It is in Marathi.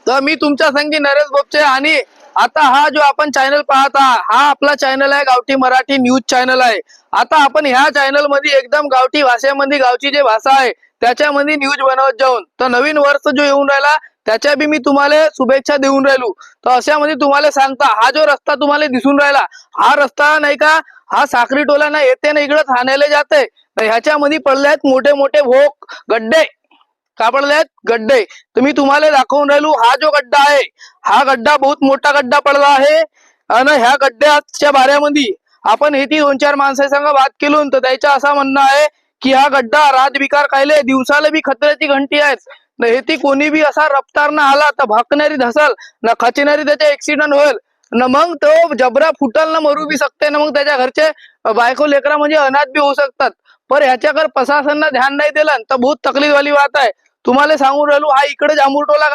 तर मी तुमच्या संगी नरेश बोपचे आणि आता हा जो आपण चॅनल पाहता हा आपला चॅनल आहे गावठी मराठी न्यूज चॅनल आहे। आता आपण ह्या चॅनल मध्ये एकदम गावठी भाषेमध्ये गावची जे भाषा आहे त्याच्यामध्ये न्यूज बनवत जाऊन तर नवीन वर्ष जो येऊन राहिला त्याच्या बी मी तुम्हाला शुभेच्छा देऊन राहिलो। तर अशामध्ये तुम्हाला सांगता हा जो रस्ता तुम्हाला दिसून राहिला हा रस्ता नाही का हा साखरी टोला ना येते ना इकडे ठाण्याला जाते। तर ह्याच्यामध्ये पडले आहेत मोठे मोठे भोक गड्डे का पडले आहेत गड्डे। तर मी तुम्हाला दाखवून राहिलो हा जो गड्डा आहे हा गड्डा बहुत मोठा गड्डा पडला आहे आणि ह्या गड्ड्याच्या बाऱ्यामध्ये आपण हे ती 2-4 माणसांसंग बात केलो तर त्याचं असं म्हणणं आहे की हा गड्डा रात बिकार कायले दिवसाला बी खतऱ्याची घंटी आहे। न हे ती कोणी बी असा रफ्तार न आला तर भाकणारी धसल न खचणारी त्याचे ऍक्सिडेंट होईल न मग तो जबरा फुटल न मरू बी शकते न मग त्याच्या घरचे बायको लेकरा म्हणजे अनाथ बी होऊ शकतात। पर ह्याच्याकडे प्रशासनानं ध्यान नाही दिलं तर बहुत तकलीफ वाली बात आहे। तुम्हाला सांगून राहिलो हा इकडे जांभूळटोला